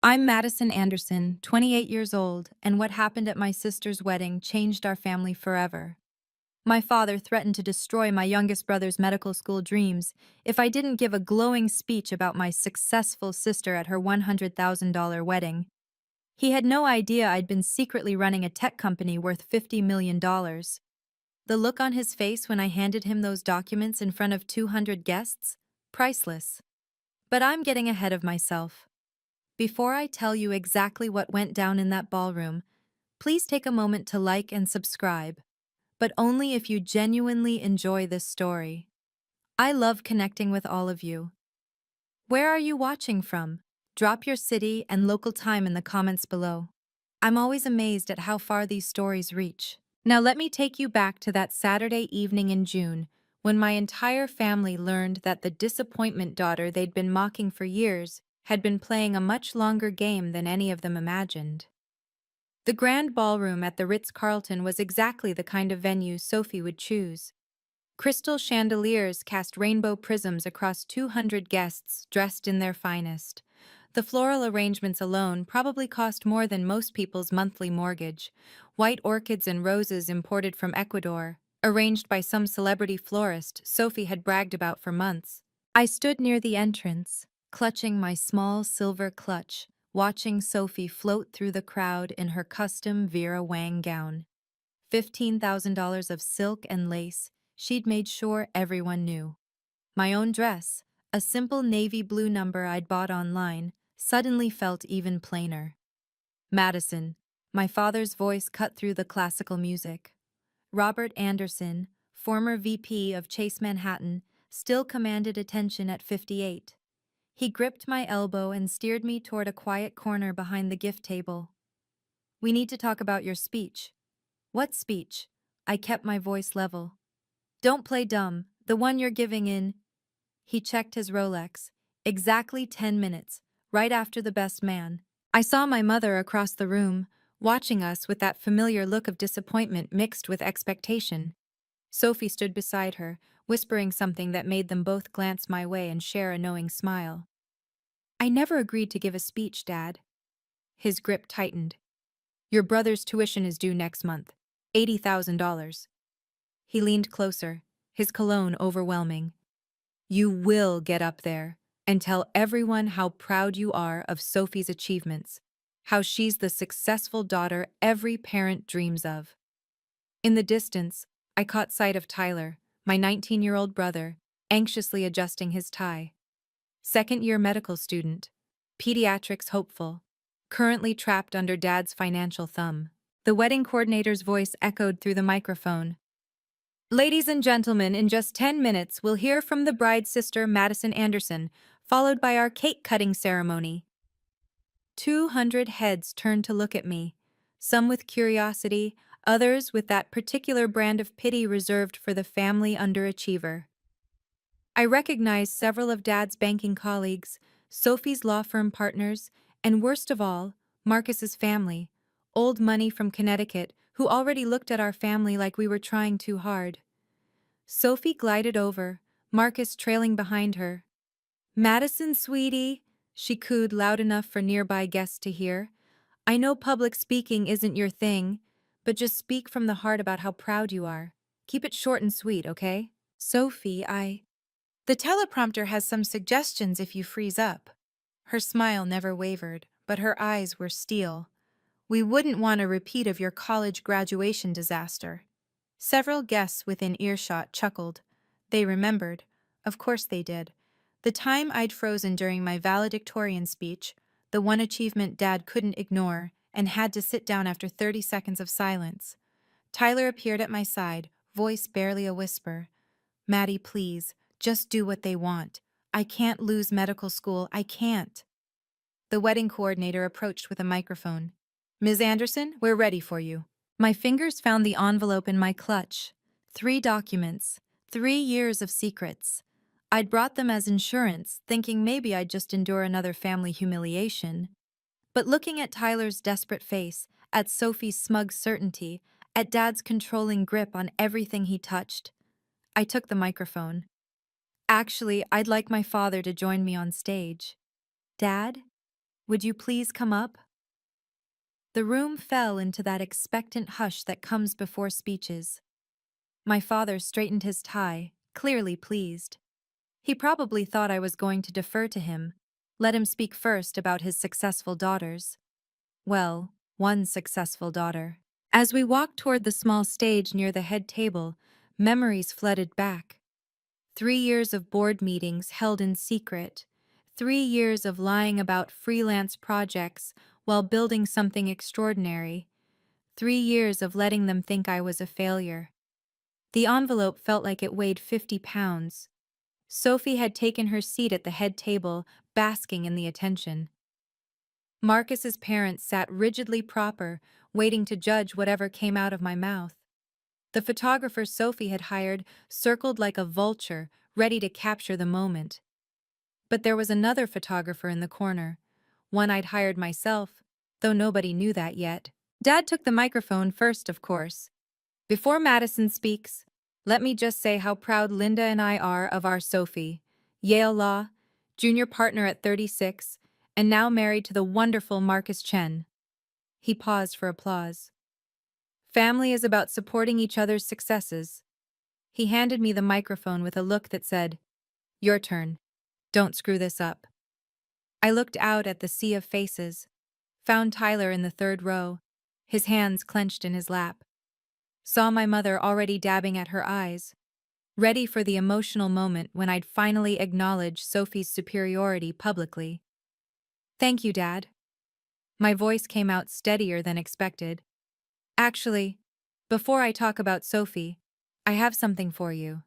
I'm Madison Anderson, 28 years old, and what happened at my sister's wedding changed our family forever. My father threatened to destroy my youngest brother's medical school dreams if I didn't give a glowing speech about my successful sister at her $100,000 wedding. He had no idea I'd been secretly running a tech company worth $50 million. The look on his face when I handed him those documents in front of 200 guests? Priceless. But I'm getting ahead of myself. Before I tell you exactly what went down in that ballroom, please take a moment to like and subscribe, but only if you genuinely enjoy this story. I love connecting with all of you. Where are you watching from? Drop your city and local time in the comments below. I'm always amazed at how far these stories reach. Now let me take you back to that Saturday evening in June, when my entire family learned that the disappointment daughter they'd been mocking for years had been playing a much longer game than any of them imagined. The grand ballroom at the Ritz-Carlton was exactly the kind of venue Sophie would choose. Crystal chandeliers cast rainbow prisms across 200 guests dressed in their finest. The floral arrangements alone probably cost more than most people's monthly mortgage. White orchids and roses imported from Ecuador, arranged by some celebrity florist Sophie had bragged about for months. I stood near the entrance, clutching my small silver clutch, watching Sophie float through the crowd in her custom Vera Wang gown. $15,000 of silk and lace, she'd made sure everyone knew. My own dress, a simple navy blue number I'd bought online, suddenly felt even plainer. Madison, my father's voice cut through the classical music. Robert Anderson, former VP of Chase Manhattan, still commanded attention at 58. He gripped my elbow and steered me toward a quiet corner behind the gift table. "We need to talk about your speech." "What speech?" I kept my voice level. "Don't play dumb, the one you're giving in." He checked his Rolex. Exactly 10 minutes, right after the best man. I saw my mother across the room, watching us with that familiar look of disappointment mixed with expectation. Sophie stood beside her, whispering something that made them both glance my way and share a knowing smile. "I never agreed to give a speech, Dad." His grip tightened. "Your brother's tuition is due next month. $80,000. He leaned closer, his cologne overwhelming. "You will get up there and tell everyone how proud you are of Sophie's achievements, how she's the successful daughter every parent dreams of." In the distance, I caught sight of Tyler, my 19-year-old brother, anxiously adjusting his tie. Second-year medical student, pediatrics hopeful, currently trapped under Dad's financial thumb. The wedding coordinator's voice echoed through the microphone. "Ladies and gentlemen, in just 10 minutes, we'll hear from the bride's sister, Madison Anderson, followed by our cake-cutting ceremony." 200 heads turned to look at me, some with curiosity, others with that particular brand of pity reserved for the family underachiever. I recognized several of Dad's banking colleagues, Sophie's law firm partners, and worst of all, Marcus's family, old money from Connecticut, who already looked at our family like we were trying too hard. Sophie glided over, Marcus trailing behind her. "Madison, sweetie," she cooed loud enough for nearby guests to hear. "I know public speaking isn't your thing, but just speak from the heart about how proud you are. Keep it short and sweet, okay?" "Sophie, the teleprompter has some suggestions if you freeze up." Her smile never wavered, but her eyes were steel. "We wouldn't want a repeat of your college graduation disaster." Several guests within earshot chuckled. They remembered. Of course they did. The time I'd frozen during my valedictorian speech, the one achievement Dad couldn't ignore, and had to sit down after 30 seconds of silence. Tyler appeared at my side, voice barely a whisper. "Maddie, please, just do what they want. I can't lose medical school, I can't." The wedding coordinator approached with a microphone. "Ms. Anderson, we're ready for you." My fingers found the envelope in my clutch. 3 documents, 3 years of secrets. I'd brought them as insurance, thinking maybe I'd just endure another family humiliation. But looking at Tyler's desperate face, at Sophie's smug certainty, at Dad's controlling grip on everything he touched, I took the microphone. "Actually, I'd like my father to join me on stage." "Dad?" would you please come up? The room fell into that expectant hush that comes before speeches. My father straightened his tie, clearly pleased. He probably thought I was going to defer to him, let him speak first about his successful daughters. Well, one successful daughter. As we walked toward the small stage near the head table, memories flooded back. 3 years of board meetings held in secret, 3 years of lying about freelance projects while building something extraordinary, 3 years of letting them think I was a failure. The envelope felt like it weighed 50 pounds. Sophie had taken her seat at the head table, basking in the attention. Marcus's parents sat rigidly proper, waiting to judge whatever came out of my mouth. The photographer Sophie had hired circled like a vulture, ready to capture the moment. But there was another photographer in the corner, one I'd hired myself, though nobody knew that yet. Dad took the microphone first, of course. Before Madison speaks, let me just say how proud Linda and I are of our Sophie, Yale Law, junior partner at 36, and now married to the wonderful Marcus Chen. He paused for applause. Family is about supporting each other's successes. He handed me the microphone with a look that said, "Your turn. Don't screw this up." I looked out at the sea of faces, found Tyler in the third row, his hands clenched in his lap. Saw my mother already dabbing at her eyes, ready for the emotional moment when I'd finally acknowledge Sophie's superiority publicly. "Thank you, Dad." My voice came out steadier than expected. "Actually, before I talk about Sophie, I have something for you."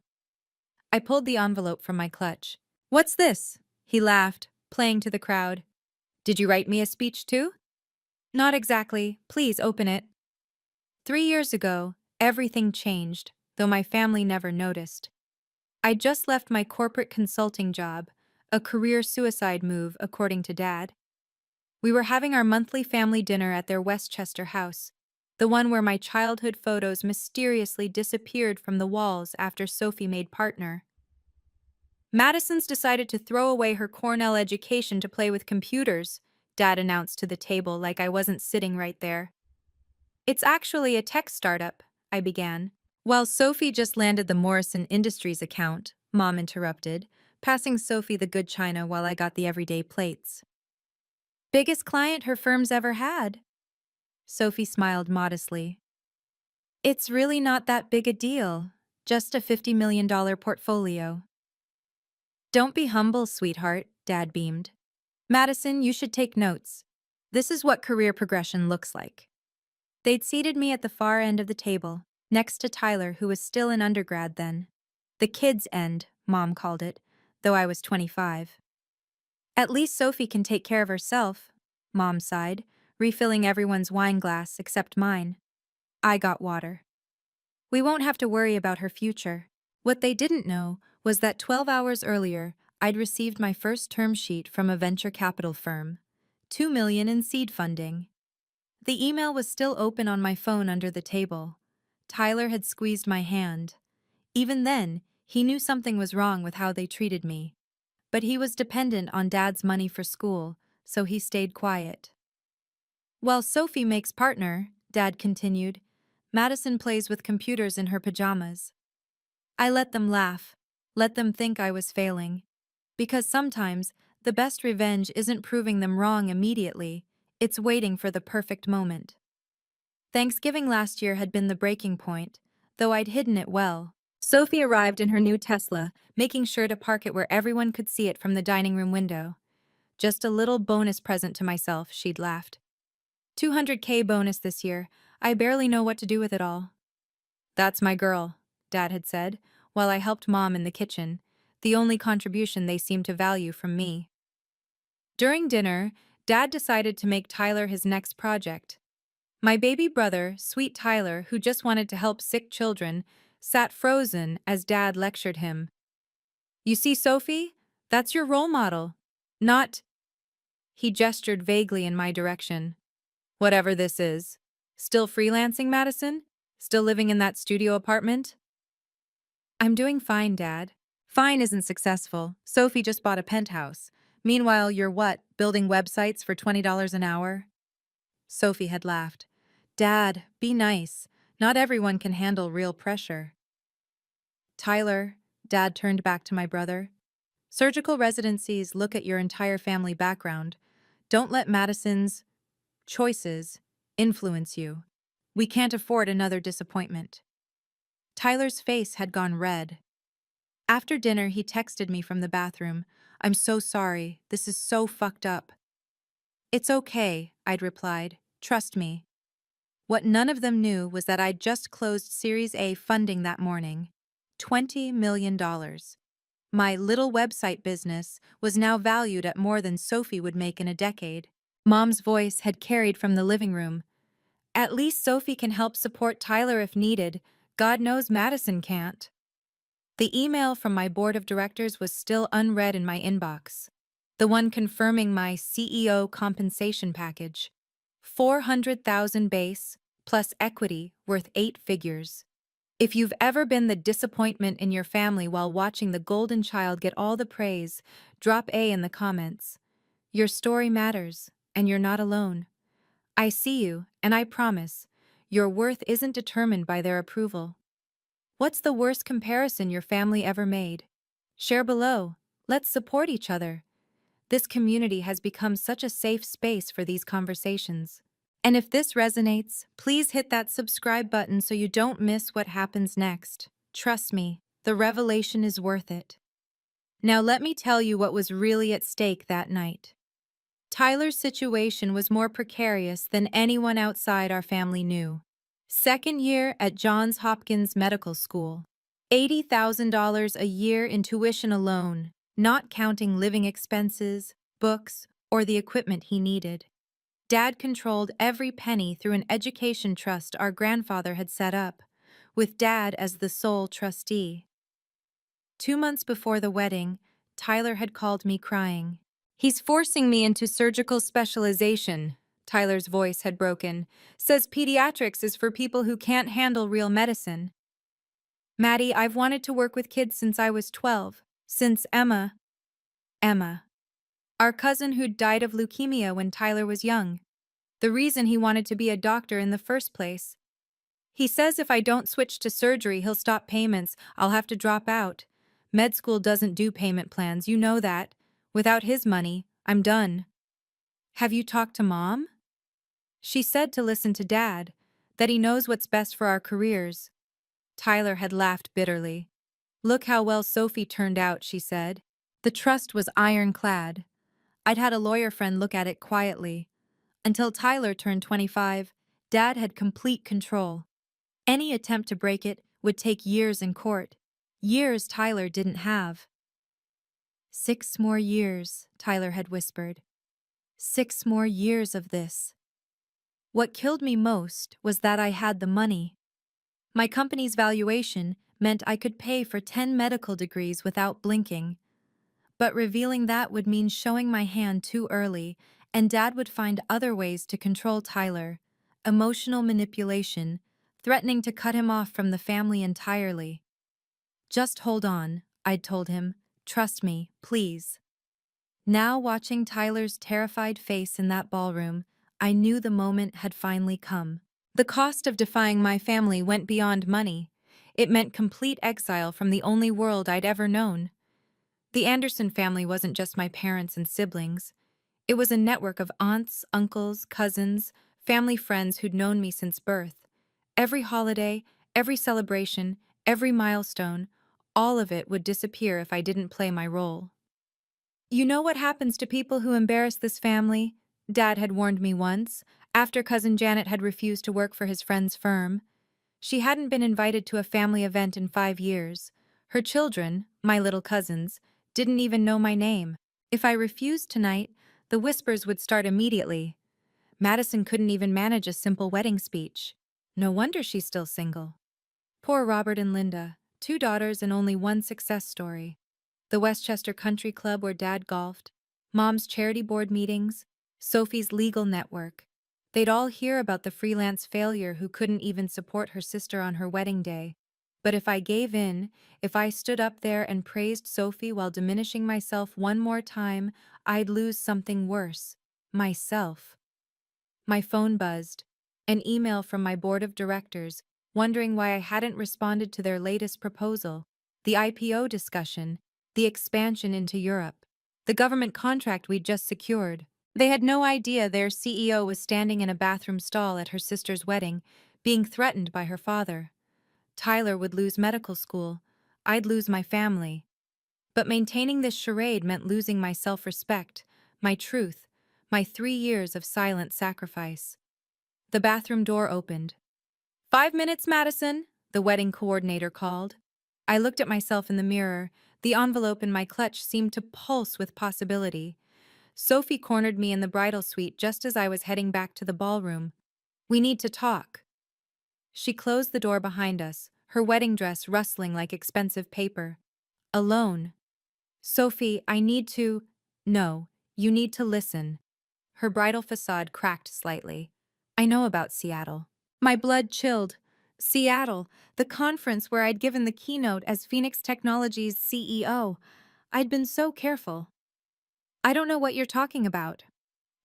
I pulled the envelope from my clutch. "What's this?" He laughed, playing to the crowd. "Did you write me a speech too?" "Not exactly. Please open it." 3 years ago, everything changed, though my family never noticed. I'd just left my corporate consulting job, a career suicide move, according to Dad. We were having our monthly family dinner at their Westchester house, the one where my childhood photos mysteriously disappeared from the walls after Sophie made partner. "Madison's decided to throw away her Cornell education to play with computers," Dad announced to the table like I wasn't sitting right there. "It's actually a tech startup," I began. "While Sophie just landed the Morrison Industries account," Mom interrupted, passing Sophie the good china while I got the everyday plates. "Biggest client her firm's ever had." Sophie smiled modestly. "It's really not that big a deal, just a $50 million portfolio." "Don't be humble, sweetheart," Dad beamed. "Madison, you should take notes. This is what career progression looks like." They'd seated me at the far end of the table, next to Tyler, who was still an undergrad then. The kids' end, Mom called it, though I was 25. "At least Sophie can take care of herself," Mom sighed, refilling everyone's wine glass except mine. I got water. "We won't have to worry about her future." What they didn't know was that 12 hours earlier, I'd received my first term sheet from a venture capital firm. $2 million in seed funding. The email was still open on my phone under the table. Tyler had squeezed my hand. Even then, he knew something was wrong with how they treated me. But he was dependent on Dad's money for school, so he stayed quiet. "While Sophie makes partner," Dad continued, "Madison plays with computers in her pajamas." I let them laugh, let them think I was failing. Because sometimes, the best revenge isn't proving them wrong immediately, it's waiting for the perfect moment. Thanksgiving last year had been the breaking point, though I'd hidden it well. Sophie arrived in her new Tesla, making sure to park it where everyone could see it from the dining room window. "Just a little bonus present to myself," she'd laughed. "200K bonus this year. I barely know what to do with it all." "That's my girl," Dad had said, while I helped Mom in the kitchen, the only contribution they seemed to value from me. During dinner, Dad decided to make Tyler his next project. My baby brother, sweet Tyler, who just wanted to help sick children, sat frozen as Dad lectured him. "You see, Sophie? That's your role model. Not—" He gestured vaguely in my direction. "Whatever this is. Still freelancing, Madison? Still living in that studio apartment?" "I'm doing fine, Dad." "Fine isn't successful. Sophie just bought a penthouse. Meanwhile, you're what, building websites for $20 an hour? Sophie had laughed. Dad, be nice. Not everyone can handle real pressure. Tyler, Dad turned back to my brother. Surgical residencies look at your entire family background. Don't let Madison's choices influence you. We can't afford another disappointment. Tyler's face had gone red. After dinner, he texted me from the bathroom. I'm so sorry. This is so fucked up. It's okay, I'd replied. Trust me. What none of them knew was that I'd just closed Series A funding that morning. $20 million. My little website business was now valued at more than Sophie would make in a decade. Mom's voice had carried from the living room. At least Sophie can help support Tyler if needed. God knows Madison can't. The email from my board of directors was still unread in my inbox. The one confirming my CEO compensation package. 400,000 base, plus equity worth 8 figures. If you've ever been the disappointment in your family while watching the golden child get all the praise, drop A in the comments. Your story matters, and you're not alone. I see you, and I promise, your worth isn't determined by their approval. What's the worst comparison your family ever made? Share below. Let's support each other. This community has become such a safe space for these conversations. And if this resonates, please hit that subscribe button so you don't miss what happens next. Trust me, the revelation is worth it. Now let me tell you what was really at stake that night. Tyler's situation was more precarious than anyone outside our family knew. Second year at Johns Hopkins Medical School. $80,000 a year in tuition alone, not counting living expenses, books, or the equipment he needed. Dad controlled every penny through an education trust our grandfather had set up, with Dad as the sole trustee. 2 months before the wedding, Tyler had called me crying. He's forcing me into surgical specialization, Tyler's voice had broken. Says pediatrics is for people who can't handle real medicine. Maddie, I've wanted to work with kids since I was 12, since Emma, our cousin who'd died of leukemia when Tyler was young. The reason he wanted to be a doctor in the first place. He says if I don't switch to surgery, he'll stop payments. I'll have to drop out. Med school doesn't do payment plans, you know that. Without his money, I'm done. Have you talked to Mom? She said to listen to Dad, that he knows what's best for our careers. Tyler had laughed bitterly. Look how well Sophie turned out, she said. The trust was ironclad. I'd had a lawyer friend look at it quietly. Until Tyler turned 25, Dad had complete control. Any attempt to break it would take years in court. Years Tyler didn't have. 6 more years, Tyler had whispered. 6 more years of this. What killed me most was that I had the money. My company's valuation meant I could pay for 10 medical degrees without blinking. But revealing that would mean showing my hand too early, and Dad would find other ways to control Tyler. Emotional manipulation, threatening to cut him off from the family entirely. Just hold on, I'd told him. Trust me, please. Now watching Tyler's terrified face in that ballroom, I knew the moment had finally come. The cost of defying my family went beyond money. It meant complete exile from the only world I'd ever known. The Anderson family wasn't just my parents and siblings. It was a network of aunts, uncles, cousins, family friends who'd known me since birth. Every holiday, every celebration, every milestone, all of it would disappear if I didn't play my role. You know what happens to people who embarrass this family? Dad had warned me once, after Cousin Janet had refused to work for his friend's firm. She hadn't been invited to a family event in 5 years. Her children, my little cousins, didn't even know my name. If I refused tonight, the whispers would start immediately. Madison couldn't even manage a simple wedding speech. No wonder she's still single. Poor Robert and Linda, 2 daughters and only one success story. The Westchester Country Club where Dad golfed, Mom's charity board meetings, Sophie's legal network. They'd all hear about the freelance failure who couldn't even support her sister on her wedding day. But if I gave in, if I stood up there and praised Sophie while diminishing myself one more time, I'd lose something worse. Myself. My phone buzzed. An email from my board of directors, wondering why I hadn't responded to their latest proposal. The IPO discussion, the expansion into Europe, the government contract we'd just secured. They had no idea their CEO was standing in a bathroom stall at her sister's wedding, being threatened by her father. Tyler would lose medical school. I'd lose my family. But maintaining this charade meant losing my self-respect, my truth, my 3 years of silent sacrifice. The bathroom door opened. 5 minutes, Madison, the wedding coordinator called. I looked at myself in the mirror. The envelope in my clutch seemed to pulse with possibility. Sophie cornered me in the bridal suite just as I was heading back to the ballroom. We need to talk. She closed the door behind us, her wedding dress rustling like expensive paper. Alone. Sophie, I need to… No, you need to listen. Her bridal facade cracked slightly. I know about Seattle. My blood chilled. Seattle, the conference where I'd given the keynote as Phoenix Technologies CEO. I'd been so careful. I don't know what you're talking about.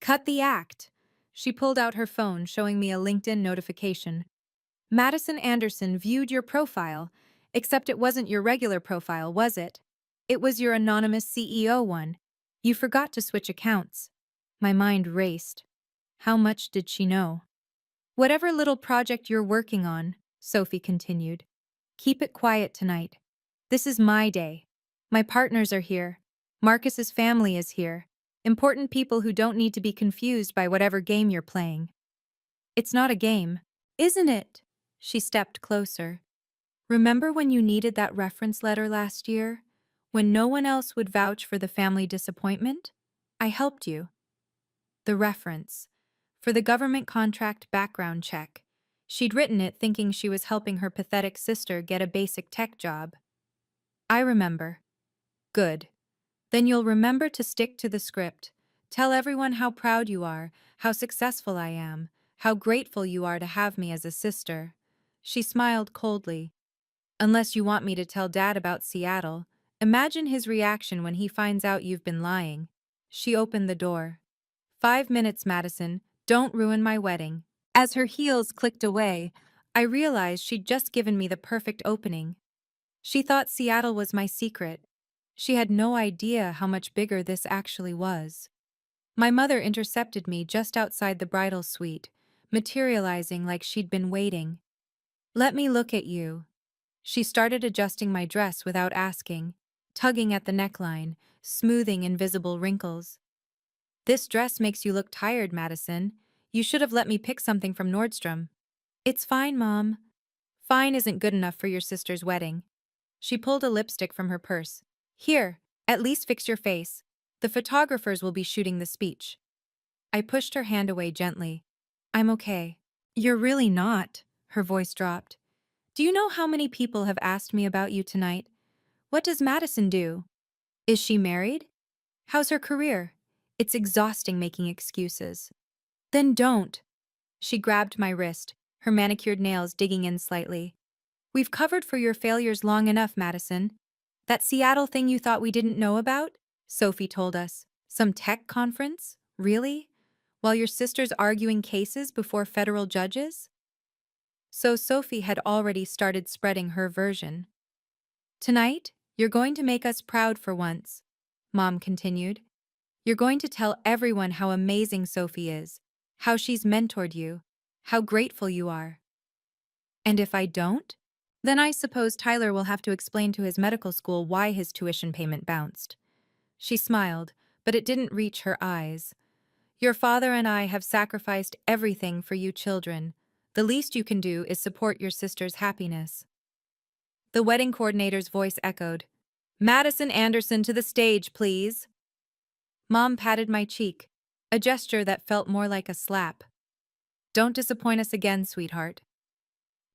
Cut the act. She pulled out her phone, showing me a LinkedIn notification. Madison Anderson viewed your profile, except it wasn't your regular profile, was it? It was your anonymous CEO one. You forgot to switch accounts. My mind raced. How much did she know? Whatever little project you're working on, Sophie continued, keep it quiet tonight. This is my day. My partners are here. Marcus's family is here. Important people who don't need to be confused by whatever game you're playing. It's not a game, isn't it? She stepped closer. Remember when you needed that reference letter last year? When no one else would vouch for the family disappointment? I helped you. The reference. For the government contract background check. She'd written it thinking she was helping her pathetic sister get a basic tech job. I remember. Good. Then you'll remember to stick to the script. Tell everyone how proud you are, how successful I am, how grateful you are to have me as a sister. She smiled coldly. Unless you want me to tell Dad about Seattle, imagine his reaction when he finds out you've been lying. She opened the door. 5 minutes, Madison. Don't ruin my wedding. As her heels clicked away, I realized she'd just given me the perfect opening. She thought Seattle was my secret. She had no idea how much bigger this actually was. My mother intercepted me just outside the bridal suite, materializing like she'd been waiting. Let me look at you. She started adjusting my dress without asking, tugging at the neckline, smoothing invisible wrinkles. This dress makes you look tired, Madison. You should have let me pick something from Nordstrom. It's fine, Mom. Fine isn't good enough for your sister's wedding. She pulled a lipstick from her purse. Here, at least fix your face. The photographers will be shooting the speech. I pushed her hand away gently. I'm okay. You're really not, her voice dropped. Do you know how many people have asked me about you tonight? What does Madison do? Is she married? How's her career? It's exhausting making excuses. Then don't. She grabbed my wrist, her manicured nails digging in slightly. We've covered for your failures long enough, Madison. That Seattle thing you thought we didn't know about? Sophie told us. Some tech conference? Really? While your sister's arguing cases before federal judges? So Sophie had already started spreading her version. Tonight, you're going to make us proud for once, Mom continued. You're going to tell everyone how amazing Sophie is, how she's mentored you, how grateful you are. And if I don't? Then I suppose Tyler will have to explain to his medical school why his tuition payment bounced. She smiled, but it didn't reach her eyes. Your father and I have sacrificed everything for you children. The least you can do is support your sister's happiness. The wedding coordinator's voice echoed. Madison Anderson to the stage, please. Mom patted my cheek, a gesture that felt more like a slap. Don't disappoint us again, sweetheart.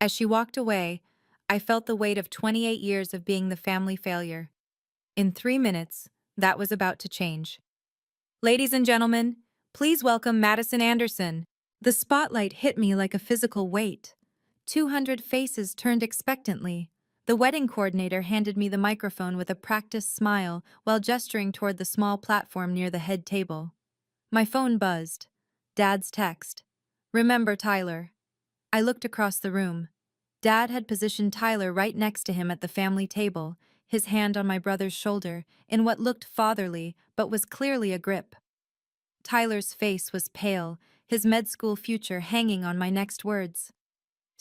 As she walked away, I felt the weight of 28 years of being the family failure. In 3 minutes, that was about to change. Ladies and gentlemen, please welcome Madison Anderson. The spotlight hit me like a physical weight. 200 faces turned expectantly. The wedding coordinator handed me the microphone with a practiced smile while gesturing toward the small platform near the head table. My phone buzzed. Dad's text. "Remember Tyler." I looked across the room. Dad had positioned Tyler right next to him at the family table, his hand on my brother's shoulder, in what looked fatherly but was clearly a grip. Tyler's face was pale, his med school future hanging on my next words.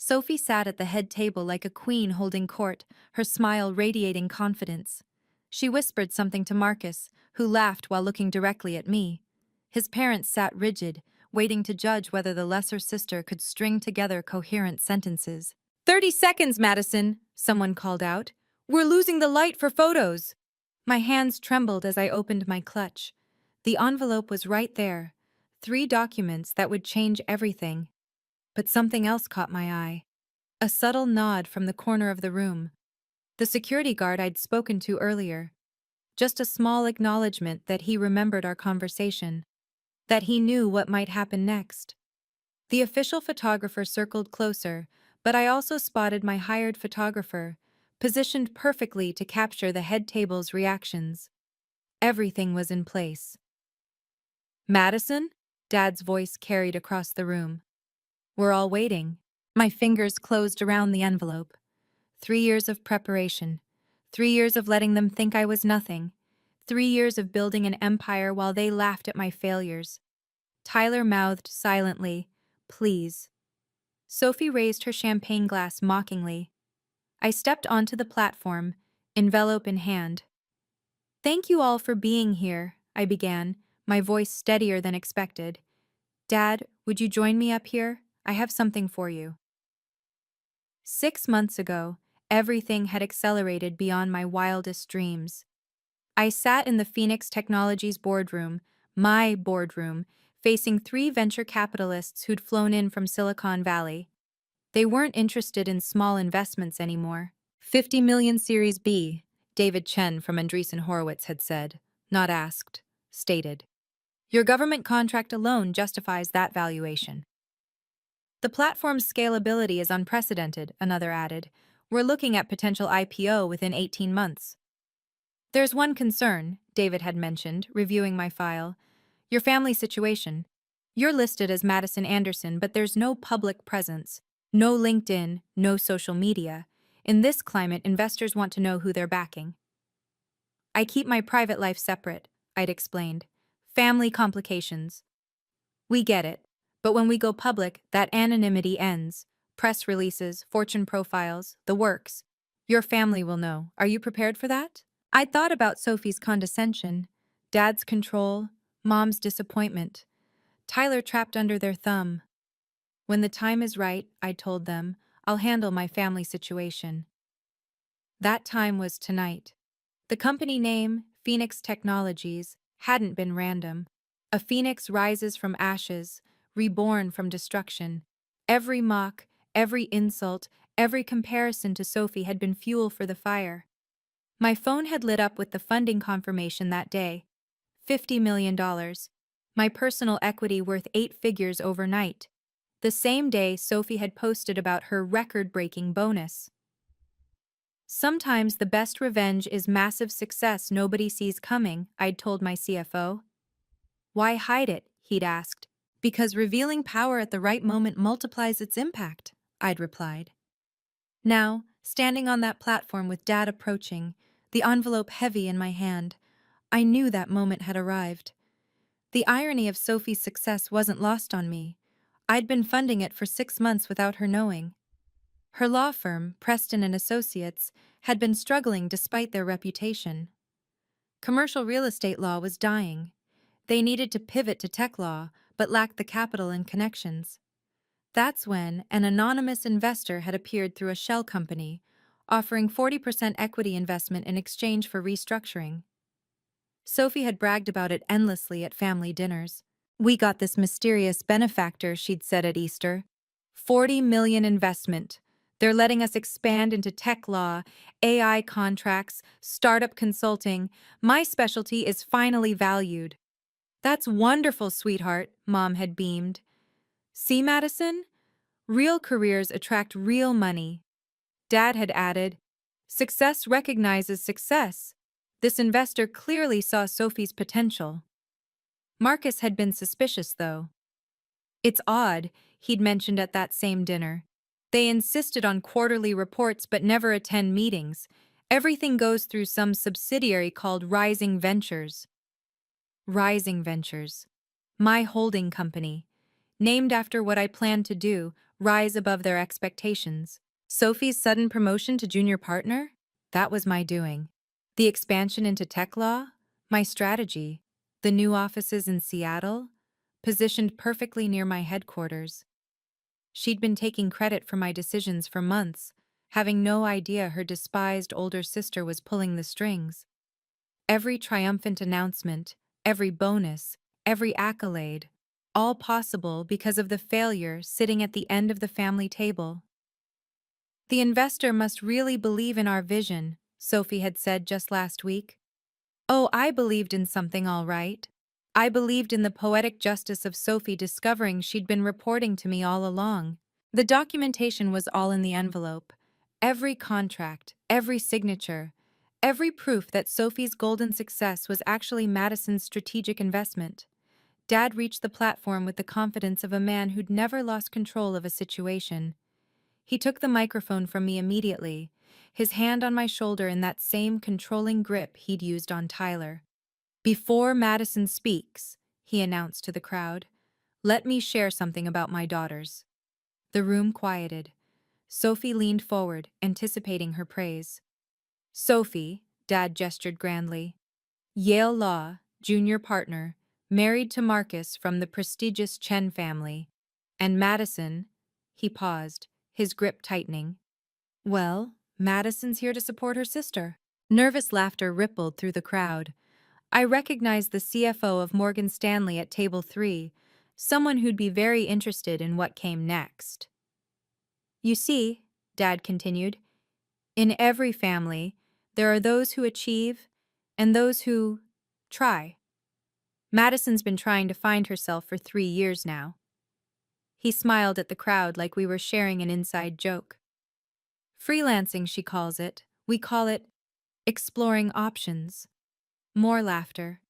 Sophie sat at the head table like a queen holding court, her smile radiating confidence. She whispered something to Marcus, who laughed while looking directly at me. His parents sat rigid, waiting to judge whether the lesser sister could string together coherent sentences. 30 seconds, Madison, someone called out. We're losing the light for photos. My hands trembled as I opened my clutch. The envelope was right there. 3 documents that would change everything. But something else caught my eye. A subtle nod from the corner of the room. The security guard I'd spoken to earlier. Just a small acknowledgement that he remembered our conversation. That he knew what might happen next. The official photographer circled closer, but I also spotted my hired photographer, positioned perfectly to capture the head table's reactions. Everything was in place. Madison? Dad's voice carried across the room. We're all waiting. My fingers closed around the envelope. 3 years of preparation. 3 years of letting them think I was nothing. 3 years of building an empire while they laughed at my failures. Tyler mouthed silently, "Please." Sophie raised her champagne glass mockingly. I stepped onto the platform, envelope in hand. "Thank you all for being here," I began, my voice steadier than expected. "Dad, would you join me up here? I have something for you." 6 months ago, everything had accelerated beyond my wildest dreams. I sat in the Phoenix Technologies boardroom, my boardroom, facing 3 venture capitalists who'd flown in from Silicon Valley. They weren't interested in small investments anymore. 50 million Series B, David Chen from Andreessen Horowitz had said, not asked, stated. Your government contract alone justifies that valuation. The platform's scalability is unprecedented, another added. We're looking at potential IPO within 18 months. There's one concern, David had mentioned, reviewing my file. Your family situation. You're listed as Madison Anderson, but there's no public presence. No LinkedIn, no social media. In this climate, investors want to know who they're backing. I keep my private life separate, I'd explained. Family complications. We get it. But when we go public, that anonymity ends. Press releases, fortune profiles, the works. Your family will know. Are you prepared for that? I'd thought about Sophie's condescension, Dad's control, Mom's disappointment. Tyler trapped under their thumb. When the time is right, I told them, I'll handle my family situation. That time was tonight. The company name, Phoenix Technologies, hadn't been random. A phoenix rises from ashes, reborn from destruction. Every mock, every insult, every comparison to Sophie had been fuel for the fire. My phone had lit up with the funding confirmation that day. $50 million. My personal equity worth 8 figures overnight. The same day Sophie had posted about her record-breaking bonus. Sometimes the best revenge is massive success nobody sees coming, I'd told my CFO. Why hide it? He'd asked. Because revealing power at the right moment multiplies its impact, I'd replied. Now, standing on that platform with Dad approaching, the envelope heavy in my hand, I knew that moment had arrived. The irony of Sophie's success wasn't lost on me. I'd been funding it for 6 months without her knowing. Her law firm, Preston and Associates, had been struggling despite their reputation. Commercial real estate law was dying. They needed to pivot to tech law, but lacked the capital and connections. That's when an anonymous investor had appeared through a shell company, offering 40% equity investment in exchange for restructuring. Sophie had bragged about it endlessly at family dinners. We got this mysterious benefactor, she'd said at Easter. 40 million investment. They're letting us expand into tech law, AI contracts, startup consulting. My specialty is finally valued. That's wonderful, sweetheart, Mom had beamed. See, Madison? Real careers attract real money. Dad had added, Success recognizes success. This investor clearly saw Sophie's potential. Marcus had been suspicious, though. It's odd, he'd mentioned at that same dinner. They insisted on quarterly reports but never attend meetings. Everything goes through some subsidiary called Rising Ventures. Rising Ventures. My holding company. Named after what I plan to do, rise above their expectations. Sophie's sudden promotion to junior partner? That was my doing. The expansion into tech law? My strategy. The new offices in Seattle? Positioned perfectly near my headquarters. She'd been taking credit for my decisions for months, having no idea her despised older sister was pulling the strings. Every triumphant announcement, every bonus, every accolade, all possible because of the failure sitting at the end of the family table. The investor must really believe in our vision, Sophie had said just last week. Oh, I believed in something all right. I believed in the poetic justice of Sophie discovering she'd been reporting to me all along. The documentation was all in the envelope. Every contract, every signature, every proof that Sophie's golden success was actually Madison's strategic investment. Dad reached the platform with the confidence of a man who'd never lost control of a situation. He took the microphone from me immediately, his hand on my shoulder in that same controlling grip he'd used on Tyler. Before Madison speaks, he announced to the crowd, let me share something about my daughters. The room quieted. Sophie leaned forward, anticipating her praise. Sophie, Dad gestured grandly. Yale Law, junior partner, married to Marcus from the prestigious Chen family. And Madison, he paused, his grip tightening. Well, Madison's here to support her sister. Nervous laughter rippled through the crowd. I recognized the CFO of Morgan Stanley at table 3, someone who'd be very interested in what came next. You see, Dad continued, in every family, there are those who achieve and those who try. Madison's been trying to find herself for 3 years now. He smiled at the crowd like we were sharing an inside joke. Freelancing, she calls it. We call it exploring options. More laughter.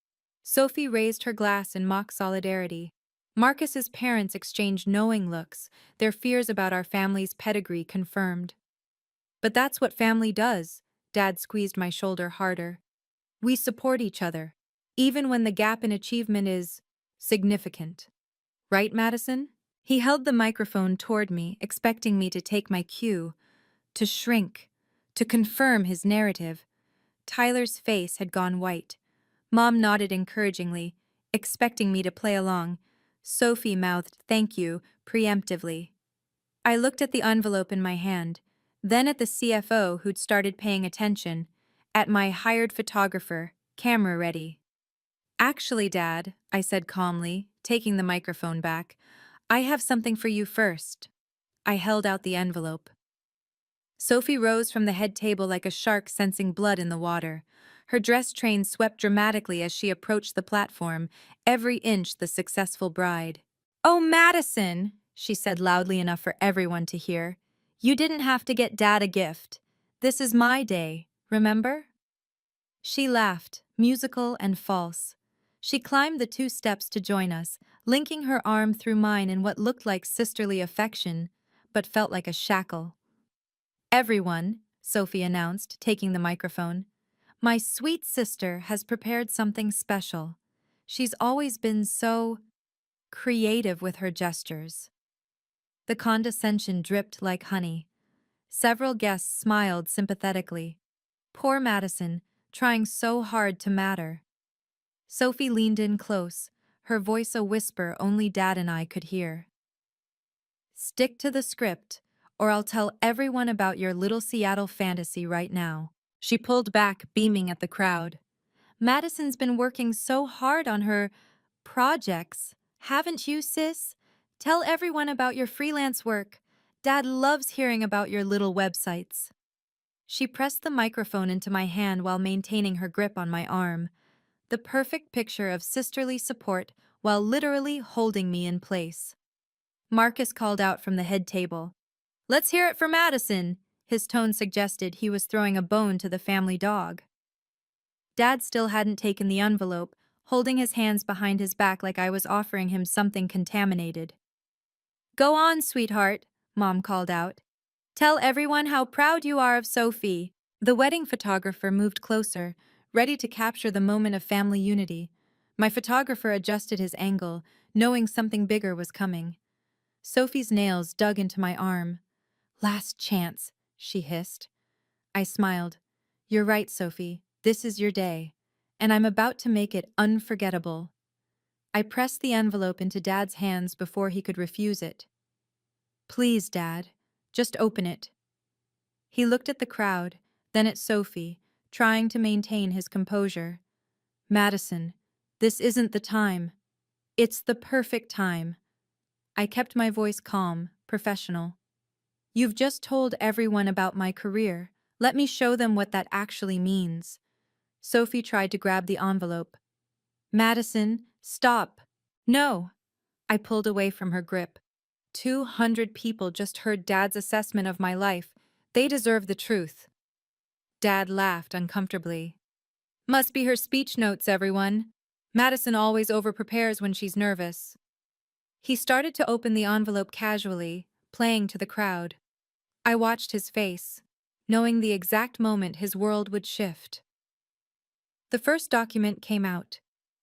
Sophie raised her glass in mock solidarity. Marcus's parents exchanged knowing looks, their fears about our family's pedigree confirmed. But that's what family does, Dad squeezed my shoulder harder. We support each other, even when the gap in achievement is significant. Right, Madison? He held the microphone toward me, expecting me to take my cue, to shrink, to confirm his narrative. Tyler's face had gone white. Mom nodded encouragingly, expecting me to play along. Sophie mouthed thank you preemptively. I looked at the envelope in my hand, then at the CFO who'd started paying attention, at my hired photographer, camera ready. Actually, Dad, I said calmly, taking the microphone back, I have something for you first. I held out the envelope. Sophie rose from the head table like a shark sensing blood in the water. Her dress train swept dramatically as she approached the platform, every inch the successful bride. Oh, Madison, she said loudly enough for everyone to hear. You didn't have to get Dad a gift. This is my day, remember? She laughed, musical and false. She climbed the 2 steps to join us, linking her arm through mine in what looked like sisterly affection, but felt like a shackle. Everyone, Sophie announced, taking the microphone. My sweet sister has prepared something special. She's always been so creative with her gestures. The condescension dripped like honey. Several guests smiled sympathetically. Poor Madison, trying so hard to matter. Sophie leaned in close, her voice a whisper only Dad and I could hear. Stick to the script, or I'll tell everyone about your little Seattle fantasy right now. She pulled back, beaming at the crowd. Madison's been working so hard on her projects. Haven't you, sis? Tell everyone about your freelance work. Dad loves hearing about your little websites. She pressed the microphone into my hand while maintaining her grip on my arm. The perfect picture of sisterly support while literally holding me in place. Marcus called out from the head table. Let's hear it for Madison. His tone suggested he was throwing a bone to the family dog. Dad still hadn't taken the envelope, holding his hands behind his back like I was offering him something contaminated. "Go on, sweetheart," Mom called out. "Tell everyone how proud you are of Sophie." The wedding photographer moved closer, ready to capture the moment of family unity. My photographer adjusted his angle, knowing something bigger was coming. Sophie's nails dug into my arm. "Last chance," she hissed. I smiled. "You're right, Sophie. This is your day. And I'm about to make it unforgettable." I pressed the envelope into Dad's hands before he could refuse it. "Please, Dad, just open it." He looked at the crowd, then at Sophie, trying to maintain his composure. "Madison, this isn't the time. It's the perfect time." I kept my voice calm, professional. "You've just told everyone about my career. Let me show them what that actually means." Sophie tried to grab the envelope. "Madison, stop." "No." I pulled away from her grip. 200 people just heard Dad's assessment of my life. They deserve the truth. Dad laughed uncomfortably. "Must be her speech notes, everyone. Madison always overprepares when she's nervous." He started to open the envelope casually, playing to the crowd. I watched his face, knowing the exact moment his world would shift. The first document came out.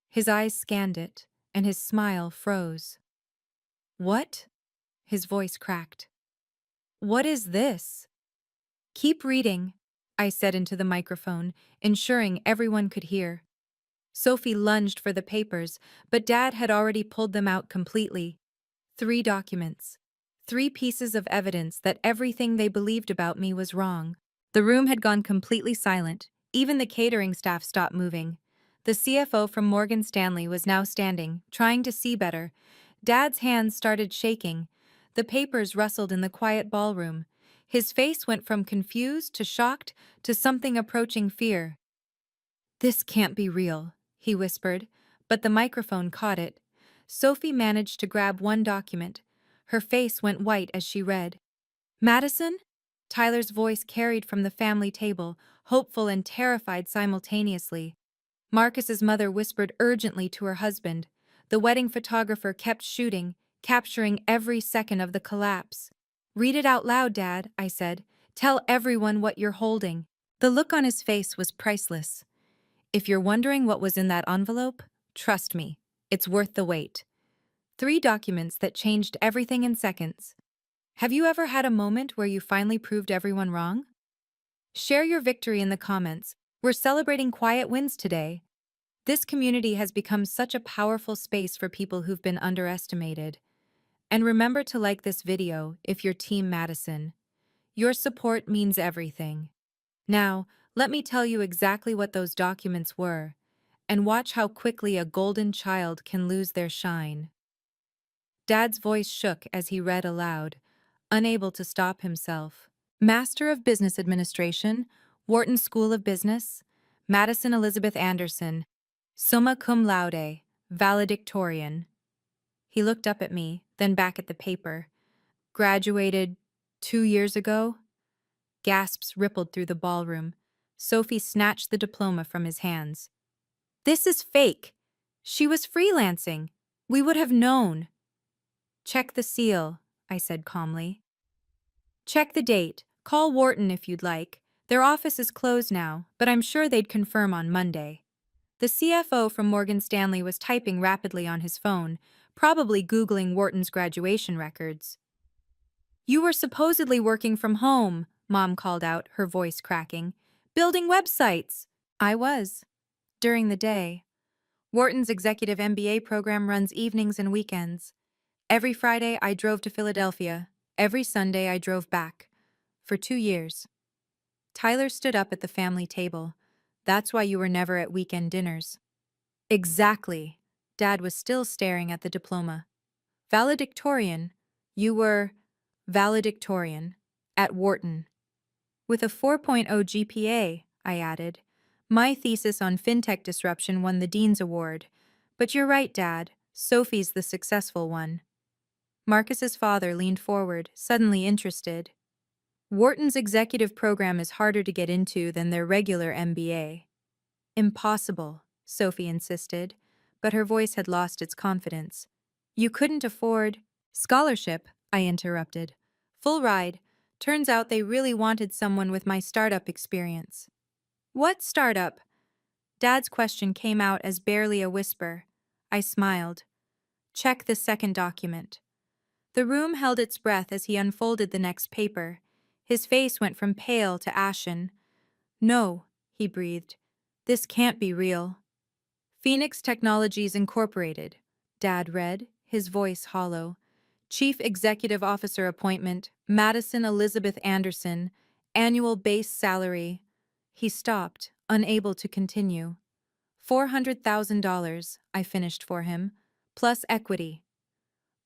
His eyes scanned it, and his smile froze. "What?" His voice cracked. "What is this?" "Keep reading," I said into the microphone, ensuring everyone could hear. Sophie lunged for the papers, but Dad had already pulled them out completely. 3 documents. 3 pieces of evidence that everything they believed about me was wrong. The room had gone completely silent. Even the catering staff stopped moving. The CFO from Morgan Stanley was now standing, trying to see better. Dad's hands started shaking. The papers rustled in the quiet ballroom. His face went from confused to shocked to something approaching fear. "This can't be real," he whispered, but the microphone caught it. Sophie managed to grab one document. Her face went white as she read. "Madison?" Tyler's voice carried from the family table, hopeful and terrified simultaneously. Marcus's mother whispered urgently to her husband. The wedding photographer kept shooting, capturing every second of the collapse. "Read it out loud, Dad," I said. "Tell everyone what you're holding." The look on his face was priceless. "If you're wondering what was in that envelope, trust me, it's worth the wait." 3 documents that changed everything in seconds. Have you ever had a moment where you finally proved everyone wrong? Share your victory in the comments. We're celebrating quiet wins today. This community has become such a powerful space for people who've been underestimated. And remember to like this video if you're Team Madison. Your support means everything. Now, let me tell you exactly what those documents were, and watch how quickly a golden child can lose their shine. Dad's voice shook as he read aloud, unable to stop himself. Master of Business Administration, Wharton School of Business, Madison Elizabeth Anderson, summa cum laude, valedictorian. He looked up at me, then back at the paper. "Graduated 2 years ago?" Gasps rippled through the ballroom. Sophie snatched the diploma from his hands. "This is fake. She was freelancing. We would have known." "Check the seal," I said calmly. "Check the date. Call Wharton if you'd like. Their office is closed now, but I'm sure they'd confirm on Monday." The CFO from Morgan Stanley was typing rapidly on his phone, probably Googling Wharton's graduation records. "You were supposedly working from home," Mom called out, her voice cracking. "Building websites." I was. During the day. Wharton's executive MBA program runs evenings and weekends. Every Friday, I drove to Philadelphia. Every Sunday, I drove back. For 2 years. Tyler stood up at the family table. "That's why you were never at weekend dinners." "Exactly." Dad was still staring at the diploma. "Valedictorian. You were valedictorian. At Wharton." "With a 4.0 GPA, I added. "My thesis on fintech disruption won the Dean's Award. But you're right, Dad. Sophie's the successful one." Marcus's father leaned forward, suddenly interested. Wharton's executive program is harder to get into than their regular MBA. Impossible, Sophie insisted, but her voice had lost its confidence. You couldn't afford scholarship, I interrupted. Full ride. Turns out they really wanted someone with my startup experience. What startup? Dad's question came out as barely a whisper. I smiled. Check the second document. The room held its breath as he unfolded the next paper. His face went from pale to ashen. No, he breathed. This can't be real. Phoenix Technologies Incorporated, Dad read, his voice hollow. Chief Executive Officer appointment, Madison Elizabeth Anderson, annual base salary. He stopped, unable to continue. $400,000, I finished for him, plus equity.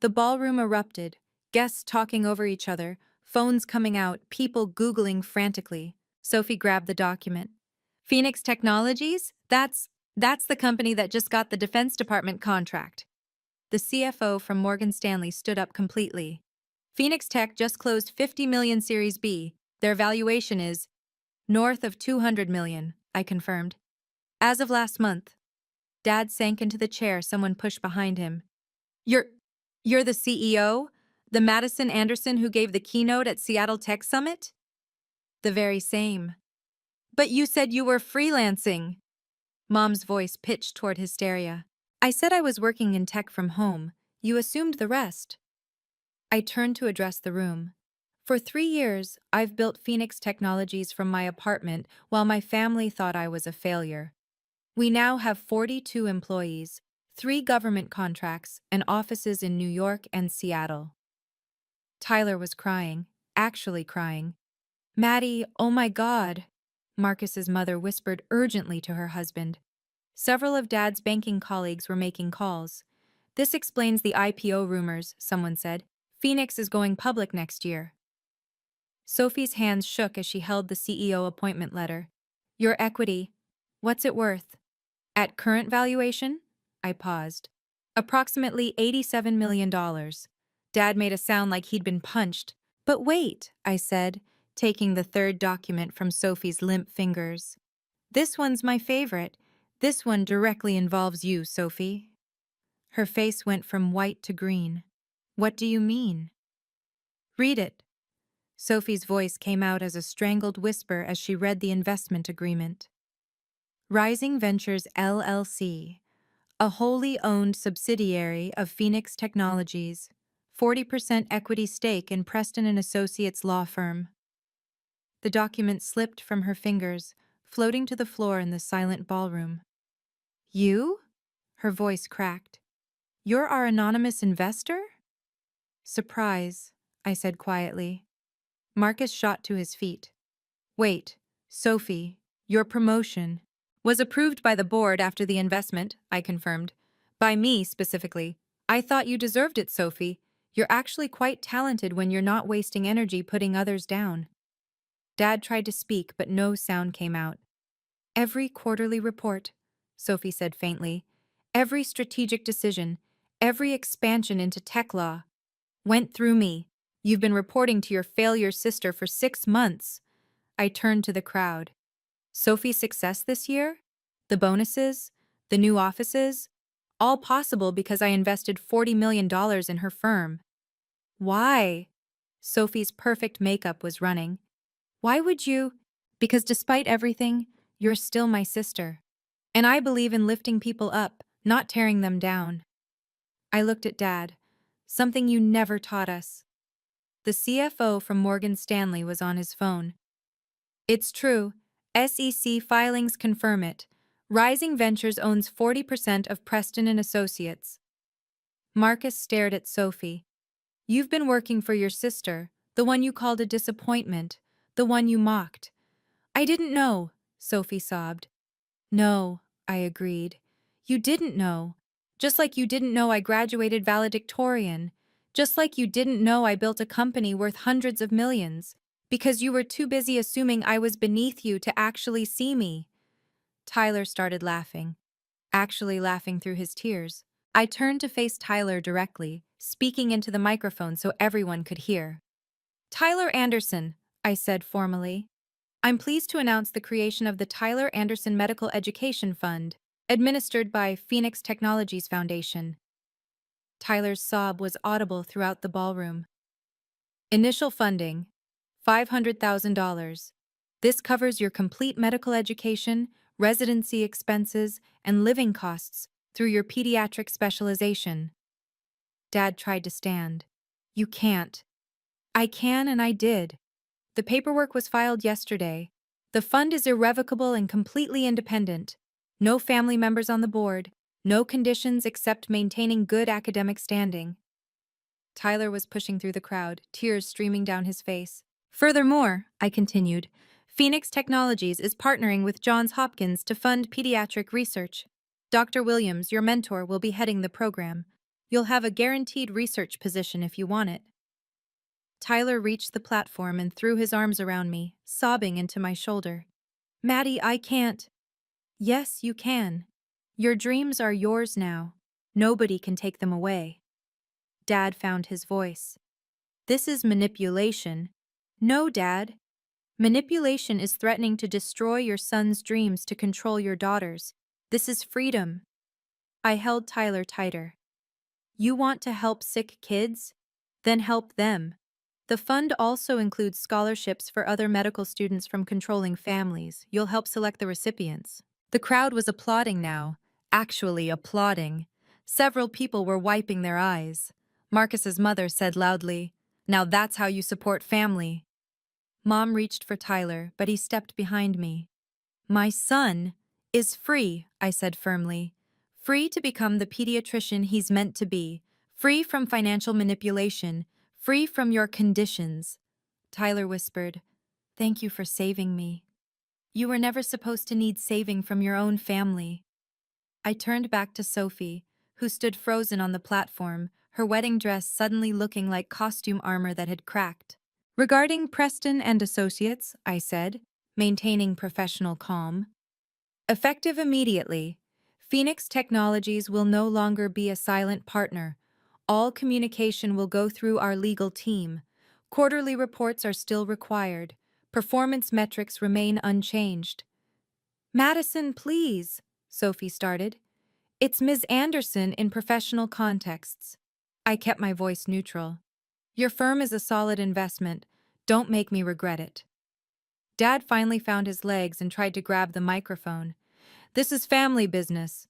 The ballroom erupted, guests talking over each other, phones coming out, people Googling frantically. Sophie grabbed the document. Phoenix Technologies? That's the company that just got the Defense Department contract. The CFO from Morgan Stanley stood up completely. Phoenix Tech just closed 50 million Series B. Their valuation is north of 200 million, I confirmed. As of last month. Dad sank into the chair someone pushed behind him. You're the CEO? The Madison Anderson who gave the keynote at Seattle Tech Summit? The very same. But you said you were freelancing. Mom's voice pitched toward hysteria. I said I was working in tech from home. You assumed the rest. I turned to address the room. For 3 years, I've built Phoenix Technologies from my apartment while my family thought I was a failure. We now have 42 employees, 3 government contracts, and offices in New York and Seattle. Tyler was crying, actually crying. Maddie, oh my God, Marcus's mother whispered urgently to her husband. Several of Dad's banking colleagues were making calls. This explains the IPO rumors, someone said. Phoenix is going public next year. Sophie's hands shook as she held the CEO appointment letter. Your equity, what's it worth? At current valuation? I paused. Approximately $87 million. Dad made a sound like he'd been punched. But wait, I said, taking the third document from Sophie's limp fingers. This one's my favorite. This one directly involves you, Sophie. Her face went from white to green. What do you mean? Read it. Sophie's voice came out as a strangled whisper as she read the investment agreement. Rising Ventures LLC, a wholly owned subsidiary of Phoenix Technologies, 40% equity stake in Preston and Associates law firm. The document slipped from her fingers, floating to the floor in the silent ballroom. You? Her voice cracked. You're our anonymous investor? Surprise, I said quietly. Marcus shot to his feet. Wait, Sophie, your promotion was approved by the board after the investment, I confirmed. By me, specifically. I thought you deserved it, Sophie. You're actually quite talented when you're not wasting energy putting others down. Dad tried to speak, but no sound came out. Every quarterly report, Sophie said faintly, every strategic decision, every expansion into tech law, went through me. You've been reporting to your failure sister for 6 months. I turned to the crowd. Sophie's success this year? The bonuses? The new offices? All possible because I invested $40 million in her firm. Why? Sophie's perfect makeup was running. Why would you? Because despite everything, you're still my sister. And I believe in lifting people up, not tearing them down. I looked at Dad. Something you never taught us. The CFO from Morgan Stanley was on his phone. It's true. SEC filings confirm it. Rising Ventures owns 40% of Preston and Associates. Marcus stared at Sophie. You've been working for your sister, the one you called a disappointment, the one you mocked. I didn't know, Sophie sobbed. No, I agreed. You didn't know. Just like you didn't know I graduated valedictorian. Just like you didn't know I built a company worth hundreds of millions. Because you were too busy assuming I was beneath you to actually see me. Tyler started laughing, actually laughing through his tears. I turned to face Tyler directly, speaking into the microphone so everyone could hear. Tyler Anderson, I said formally. I'm pleased to announce the creation of the Tyler Anderson Medical Education Fund, administered by Phoenix Technologies Foundation. Tyler's sob was audible throughout the ballroom. Initial funding, $500,000. This covers your complete medical education, residency expenses, and living costs through your pediatric specialization. Dad tried to stand. You can't. I can and I did. The paperwork was filed yesterday. The fund is irrevocable and completely independent. No family members on the board, no conditions except maintaining good academic standing. Tyler was pushing through the crowd, tears streaming down his face. Furthermore, I continued, Phoenix Technologies is partnering with Johns Hopkins to fund pediatric research. Dr. Williams, your mentor, will be heading the program. You'll have a guaranteed research position if you want it. Tyler reached the platform and threw his arms around me, sobbing into my shoulder. Maddie, I can't. Yes, you can. Your dreams are yours now. Nobody can take them away. Dad found his voice. This is manipulation. No, Dad. Manipulation is threatening to destroy your son's dreams to control your daughters. This is freedom. I held Tyler tighter. You want to help sick kids? Then help them. The fund also includes scholarships for other medical students from controlling families. You'll help select the recipients. The crowd was applauding now, actually applauding. Several people were wiping their eyes. Marcus's mother said loudly, "Now that's how you support family." Mom reached for Tyler, but he stepped behind me. My son is free, I said firmly. Free to become the pediatrician he's meant to be. Free from financial manipulation. Free from your conditions. Tyler whispered, "Thank you for saving me. You were never supposed to need saving from your own family." I turned back to Sophie, who stood frozen on the platform, her wedding dress suddenly looking like costume armor that had cracked. Regarding Preston and Associates, I said, maintaining professional calm. Effective immediately, Phoenix Technologies will no longer be a silent partner. All communication will go through our legal team. Quarterly reports are still required. Performance metrics remain unchanged. Madison, please, Sophie started. It's Ms. Anderson in professional contexts. I kept my voice neutral. Your firm is a solid investment. Don't make me regret it. Dad finally found his legs and tried to grab the microphone. This is family business.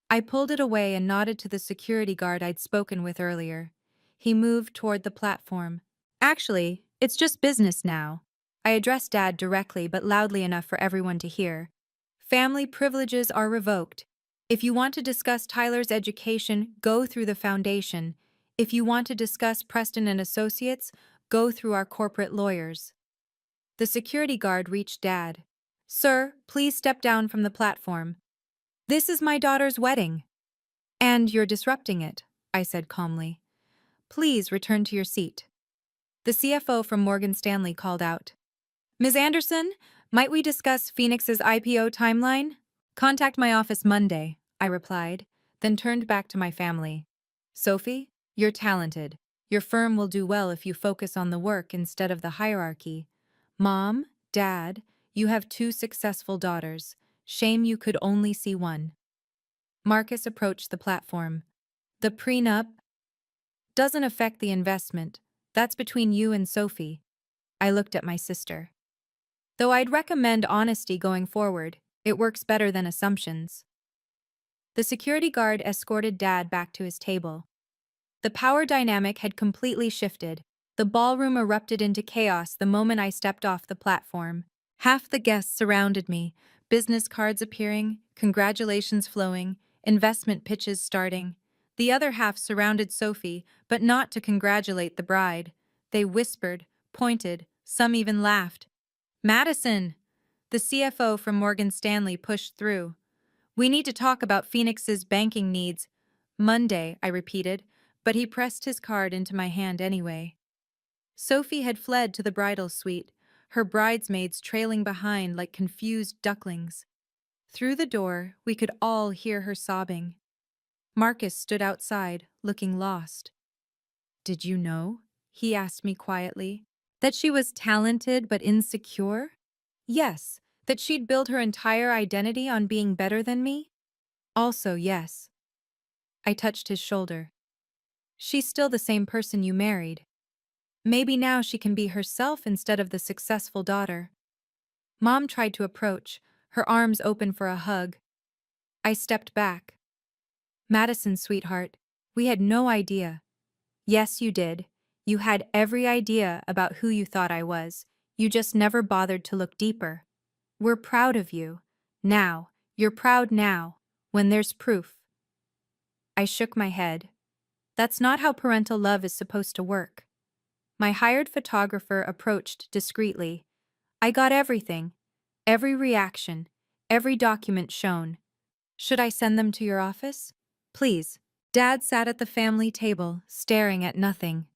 I pulled it away and nodded to the security guard I'd spoken with earlier. He moved toward the platform. Actually, it's just business now. I addressed Dad directly but loudly enough for everyone to hear. Family privileges are revoked. If you want to discuss Tyler's education, go through the foundation. If you want to discuss Preston and Associates, go through our corporate lawyers. The security guard reached Dad. Sir, please step down from the platform. This is my daughter's wedding. And you're disrupting it, I said calmly. Please return to your seat. The CFO from Morgan Stanley called out. Ms. Anderson, might we discuss Phoenix's IPO timeline? Contact my office Monday, I replied, then turned back to my family. Sophie, you're talented. Your firm will do well if you focus on the work instead of the hierarchy. Mom, Dad, you have two successful daughters. Shame you could only see one. Marcus approached the platform. The prenup doesn't affect the investment. That's between you and Sophie. I looked at my sister. Though I'd recommend honesty going forward, it works better than assumptions. The security guard escorted Dad back to his table. The power dynamic had completely shifted. The ballroom erupted into chaos the moment I stepped off the platform. Half the guests surrounded me, business cards appearing, congratulations flowing, investment pitches starting. The other half surrounded Sophie, but not to congratulate the bride. They whispered, pointed, some even laughed. Madison! The CFO from Morgan Stanley pushed through. We need to talk about Phoenix's banking needs. Monday, I repeated, but he pressed his card into my hand anyway. Sophie had fled to the bridal suite, her bridesmaids trailing behind like confused ducklings. Through the door, we could all hear her sobbing. Marcus stood outside, looking lost. Did you know? He asked me quietly. That she was talented but insecure? Yes. That she'd built her entire identity on being better than me? Also, yes. I touched his shoulder. She's still the same person you married. Maybe now she can be herself instead of the successful daughter. Mom tried to approach, her arms open for a hug. I stepped back. Madison, sweetheart, we had no idea. Yes, you did. You had every idea about who you thought I was. You just never bothered to look deeper. We're proud of you. Now. You're proud now. When there's proof. I shook my head. That's not how parental love is supposed to work. My hired photographer approached discreetly. I got everything. Every reaction. Every document shown. Should I send them to your office? Please. Dad sat at the family table, staring at nothing.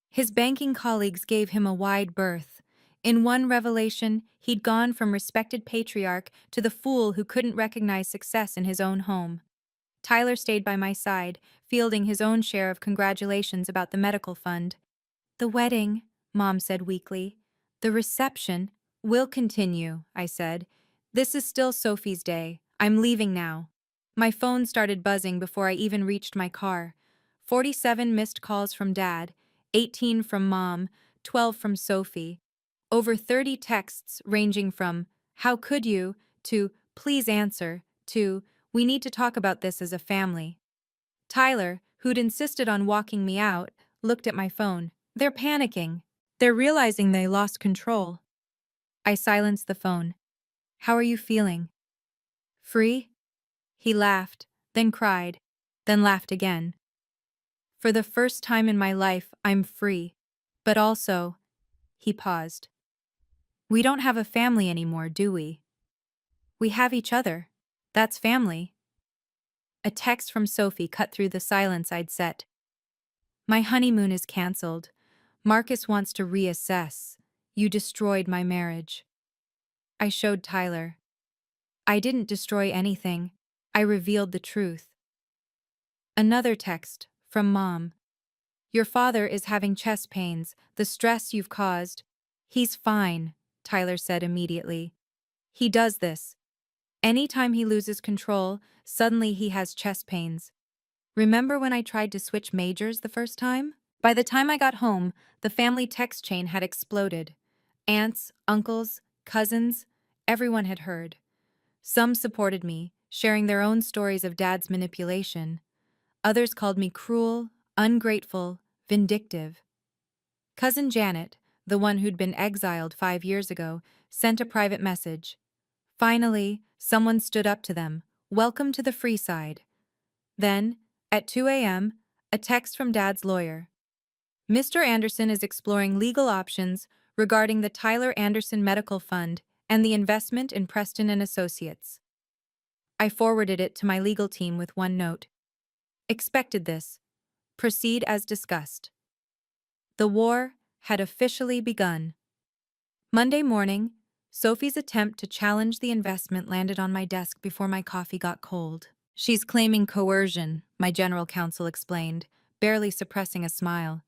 His banking colleagues gave him a wide berth. In one revelation, he'd gone from respected patriarch to the fool who couldn't recognize success in his own home. Tyler stayed by my side, fielding his own share of congratulations about the medical fund. The wedding, Mom said weakly. The reception. Will continue, I said. This is still Sophie's day. I'm leaving now. My phone started buzzing before I even reached my car. 47 missed calls from Dad, 18 from Mom, 12 from Sophie. Over 30 texts ranging from, "How could you?" to, "Please answer," to, "We need to talk about this as a family." Tyler, who'd insisted on walking me out, looked at my phone. They're panicking. They're realizing they lost control. I silenced the phone. How are you feeling? Free? He laughed, then cried, then laughed again. For the first time in my life, I'm free. But also, he paused. We don't have a family anymore, do we? We have each other. That's family. A text from Sophie cut through the silence I'd set. My honeymoon is cancelled. Marcus wants to reassess. You destroyed my marriage. I showed Tyler. I didn't destroy anything. I revealed the truth. Another text, from Mom. Your father is having chest pains, the stress you've caused. He's fine, Tyler said immediately. He does this. Anytime he loses control, suddenly he has chest pains. Remember when I tried to switch majors the first time? By the time I got home, the family text chain had exploded. Aunts, uncles, cousins, everyone had heard. Some supported me, sharing their own stories of Dad's manipulation. Others called me cruel, ungrateful, vindictive. Cousin Janet, the one who'd been exiled 5 years ago, sent a private message. Finally, someone stood up to them. Welcome to the free side. Then, at 2 a.m., a text from Dad's lawyer. Mr. Anderson is exploring legal options regarding the Tyler Anderson Medical Fund and the investment in Preston and Associates. I forwarded it to my legal team with one note. Expected this. Proceed as discussed. The war had officially begun. Monday morning, Sophie's attempt to challenge the investment landed on my desk before my coffee got cold. She's claiming coercion, my general counsel explained, barely suppressing a smile.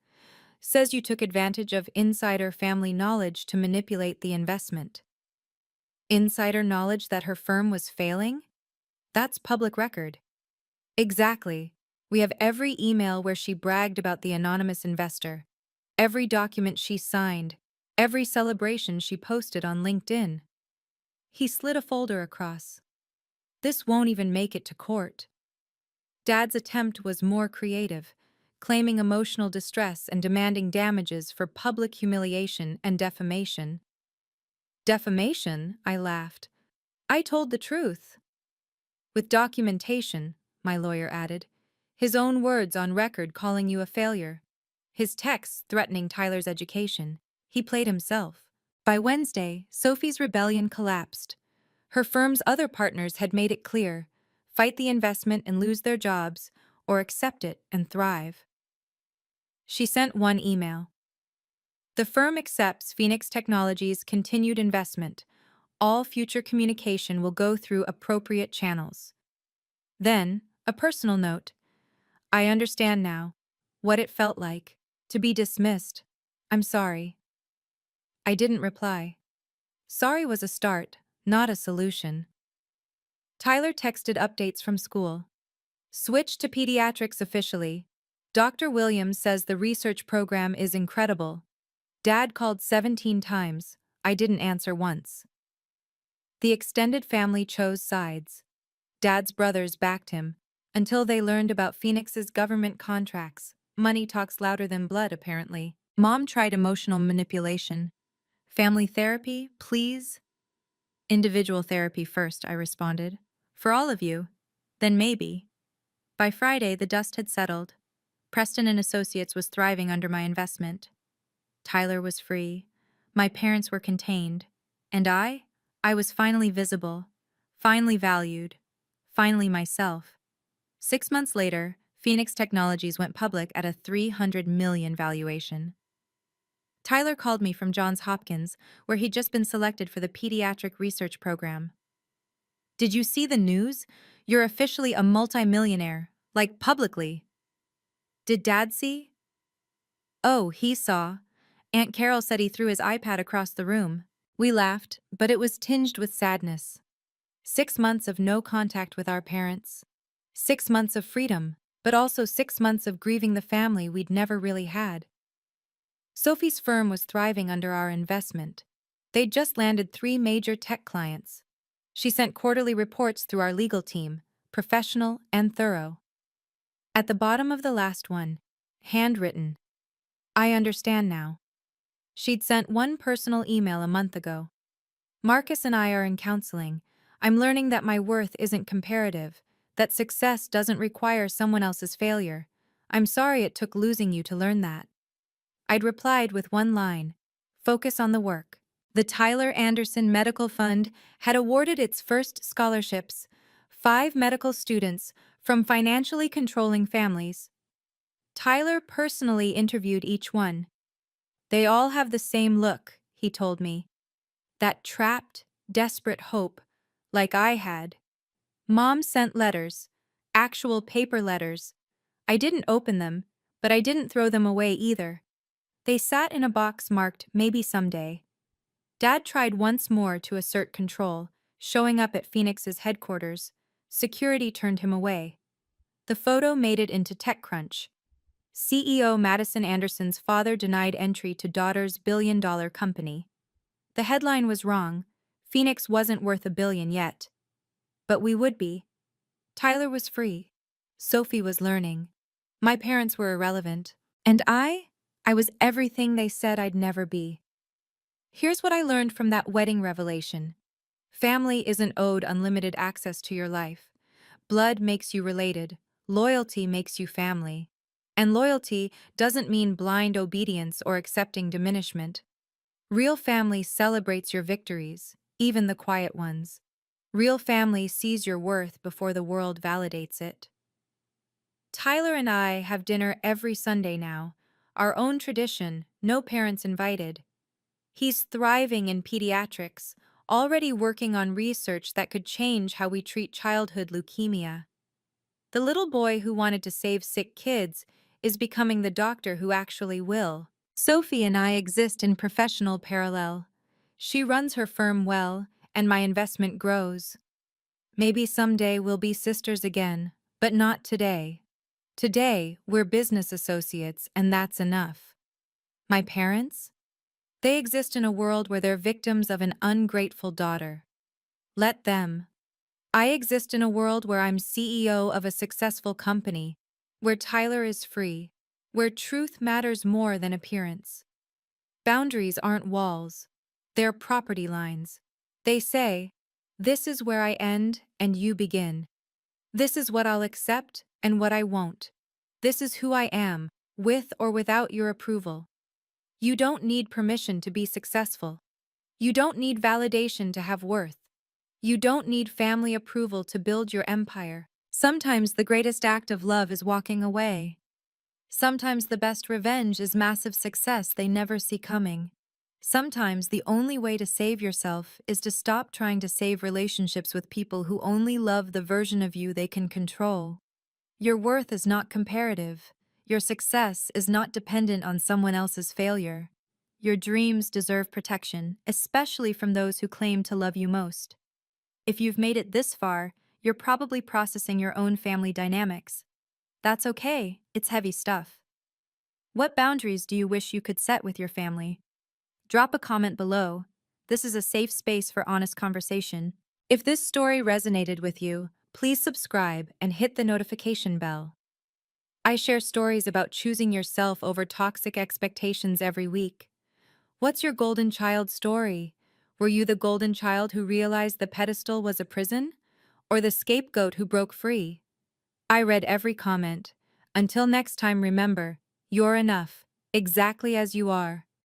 Says you took advantage of insider family knowledge to manipulate the investment. Insider knowledge that her firm was failing? That's public record. Exactly. We have every email where she bragged about the anonymous investor, every document she signed, every celebration she posted on LinkedIn. He slid a folder across. This won't even make it to court. Dad's attempt was more creative, claiming emotional distress and demanding damages for public humiliation and defamation. Defamation? I laughed. I told the truth. With documentation, my lawyer added. His own words on record calling you a failure. His texts threatening Tyler's education. He played himself. By Wednesday, Sophie's rebellion collapsed. Her firm's other partners had made it clear: fight the investment and lose their jobs, or accept it and thrive. She sent one email. The firm accepts Phoenix Technologies' continued investment. All future communication will go through appropriate channels. Then, a personal note. I understand now what it felt like to be dismissed. I'm sorry. I didn't reply. Sorry was a start, not a solution. Tyler texted updates from school. Switch to pediatrics officially. Dr. Williams says the research program is incredible. Dad called 17 times. I didn't answer once. The extended family chose sides. Dad's brothers backed him, until they learned about Phoenix's government contracts. Money talks louder than blood, apparently. Mom tried emotional manipulation. Family therapy, please? Individual therapy first, I responded. For all of you. Then maybe. By Friday, the dust had settled. Preston and Associates was thriving under my investment. Tyler was free. My parents were contained. And I was finally visible, finally valued, finally myself. 6 months later, Phoenix Technologies went public at a $300 million valuation. Tyler called me from Johns Hopkins, where he'd just been selected for the pediatric research program. Did you see the news? You're officially a multimillionaire, like publicly. Did Dad see? Oh, he saw. Aunt Carol said he threw his iPad across the room. We laughed, but it was tinged with sadness. 6 months of no contact with our parents. 6 months of freedom, but also 6 months of grieving the family we'd never really had. Sophie's firm was thriving under our investment. They'd just landed 3 major tech clients. She sent quarterly reports through our legal team, professional and thorough. At the bottom of the last one, handwritten, I understand now. She'd sent one personal email a month ago. Marcus and I are in counseling. I'm learning that my worth isn't comparative, that success doesn't require someone else's failure. I'm sorry it took losing you to learn that. I'd replied with one line, focus on the work. The Tyler Anderson Medical Fund had awarded its first scholarships, 5 medical students from financially controlling families. Tyler personally interviewed each one. They all have the same look, he told me. That trapped, desperate hope, like I had. Mom sent letters, actual paper letters. I didn't open them, but I didn't throw them away either. They sat in a box marked maybe someday. Dad tried once more to assert control, showing up at Phoenix's headquarters. Security turned him away. The photo made it into TechCrunch. CEO Madison Anderson's father denied entry to daughter's billion-dollar company. The headline was wrong. Phoenix wasn't worth $1 billion yet. But we would be. Tyler was free. Sophie was learning. My parents were irrelevant. And I was everything they said I'd never be. Here's what I learned from that wedding revelation. Family isn't owed unlimited access to your life. Blood makes you related. Loyalty makes you family. And loyalty doesn't mean blind obedience or accepting diminishment. Real family celebrates your victories, even the quiet ones. Real family sees your worth before the world validates it. Tyler and I have dinner every Sunday now, our own tradition, no parents invited. He's thriving in pediatrics, already working on research that could change how we treat childhood leukemia. The little boy who wanted to save sick kids is becoming the doctor who actually will. Sophie and I exist in professional parallel. She runs her firm well, and my investment grows. Maybe someday we'll be sisters again, but not today. Today, we're business associates, and that's enough. My parents? They exist in a world where they're victims of an ungrateful daughter. Let them. I exist in a world where I'm CEO of a successful company, where Tyler is free, where truth matters more than appearance. Boundaries aren't walls. They're property lines. They say, this is where I end and you begin. This is what I'll accept and what I won't. This is who I am, with or without your approval. You don't need permission to be successful. You don't need validation to have worth. You don't need family approval to build your empire. Sometimes the greatest act of love is walking away. Sometimes the best revenge is massive success they never see coming. Sometimes the only way to save yourself is to stop trying to save relationships with people who only love the version of you they can control. Your worth is not comparative. Your success is not dependent on someone else's failure. Your dreams deserve protection, especially from those who claim to love you most. If you've made it this far, you're probably processing your own family dynamics. That's okay, it's heavy stuff. What boundaries do you wish you could set with your family? Drop a comment below. This is a safe space for honest conversation. If this story resonated with you, please subscribe and hit the notification bell. I share stories about choosing yourself over toxic expectations every week. What's your golden child story? Were you the golden child who realized the pedestal was a prison? Or the scapegoat who broke free? I read every comment. Until next time, remember, you're enough, exactly as you are.